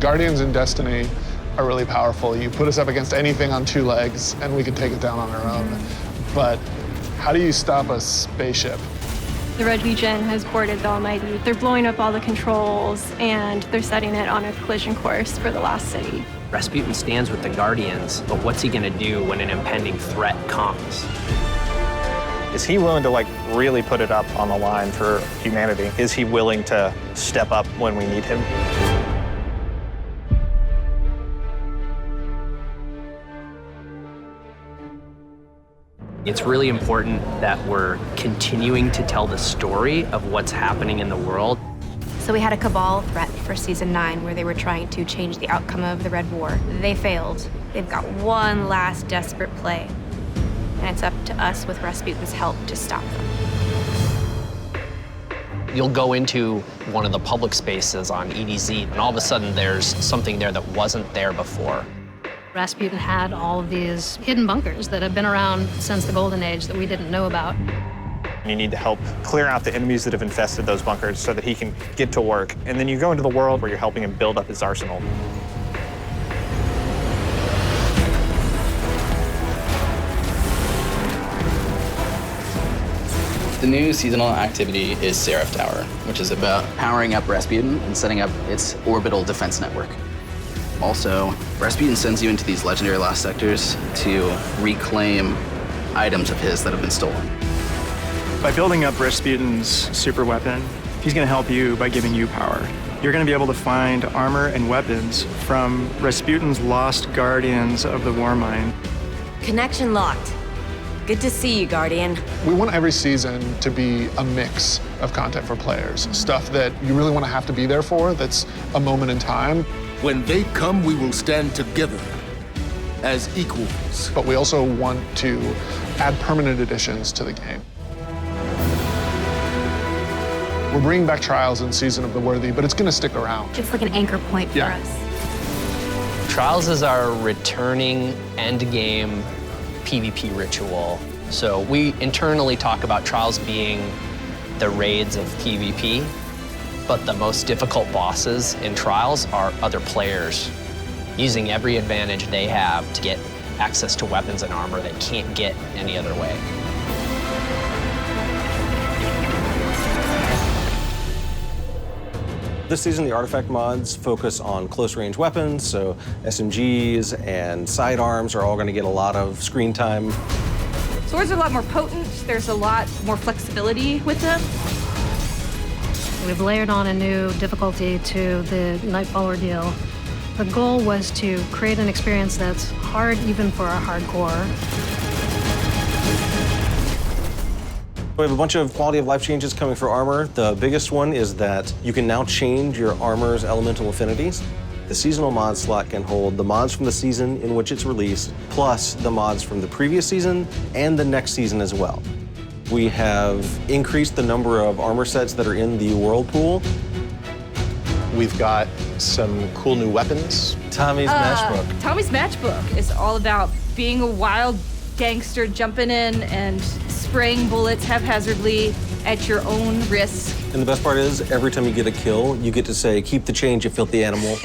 Guardians in Destiny are really powerful. You put us up against anything on two legs, and we can take it down on our own. But how do you stop a spaceship? The Red Legion has boarded the Almighty. They're blowing up all the controls, and they're setting it on a collision course for the lost city. Rasputin stands with the Guardians, but what's he gonna do when an impending threat comes? Is he willing to really put it up on the line for humanity? Is he willing to step up when we need him? It's really important that we're continuing to tell the story of what's happening in the world. So we had a Cabal threat for Season 9 where they were trying to change the outcome of the Red War. They failed. They've got one last desperate play. And it's up to us with Rasputin's help to stop them. You'll go into one of the public spaces on EDZ, and all of a sudden there's something there that wasn't there before. Rasputin had all of these hidden bunkers that have been around since the Golden Age that we didn't know about. You need to help clear out the enemies that have infested those bunkers so that he can get to work. And then you go into the world where you're helping him build up his arsenal. The new seasonal activity is Seraph Tower, which is about powering up Rasputin and setting up its orbital defense network. Also, Rasputin sends you into these legendary lost sectors to reclaim items of his that have been stolen. By building up Rasputin's super weapon, he's going to help you by giving you power. You're going to be able to find armor and weapons from Rasputin's lost guardians of the war mine. Connection locked. Good to see you, Guardian. We want every season to be a mix of content for players. Stuff that you really want to have to be there for, that's a moment in time. When they come, we will stand together as equals. But we also want to add permanent additions to the game. We're bringing back Trials in Season of the Worthy, but it's going to stick around. It's like an anchor point for us. Trials is our returning endgame PvP ritual. So we internally talk about Trials being the raids of PvP, but the most difficult bosses in Trials are other players using every advantage they have to get access to weapons and armor they can't get any other way. This season, the artifact mods focus on close-range weapons, so SMGs and sidearms are all going to get a lot of screen time. Swords are a lot more potent. There's a lot more flexibility with them. We've layered on a new difficulty to the Nightfall ordeal. The goal was to create an experience that's hard even for our hardcore. We have a bunch of quality of life changes coming for armor. The biggest one is that you can now change your armor's elemental affinities. The seasonal mod slot can hold the mods from the season in which it's released, plus the mods from the previous season and the next season as well. We have increased the number of armor sets that are in the Whirlpool. We've got some cool new weapons. Tommy's Matchbook. Tommy's Matchbook is all about being a wild gangster jumping in and spraying bullets haphazardly at your own risk. And the best part is, every time you get a kill, you get to say, "Keep the change, you filthy animal."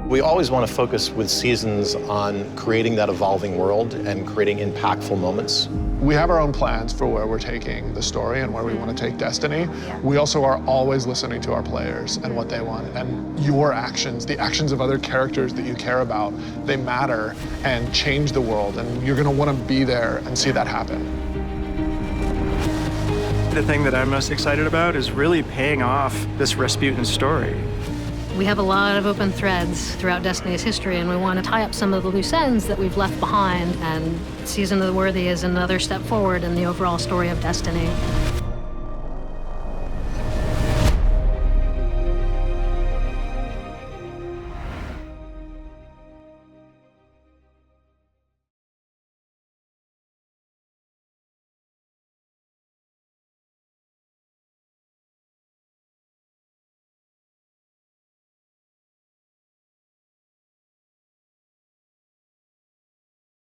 We always want to focus with seasons on creating that evolving world and creating impactful moments. We have our own plans for where we're taking the story and where we want to take Destiny. We also are always listening to our players and what they want. And your actions, the actions of other characters that you care about, they matter and change the world. And you're going to want to be there and see that happen. The thing that I'm most excited about is really paying off this Rasputin story. We have a lot of open threads throughout Destiny's history, and we want to tie up some of the loose ends that we've left behind, and Season of the Worthy is another step forward in the overall story of Destiny.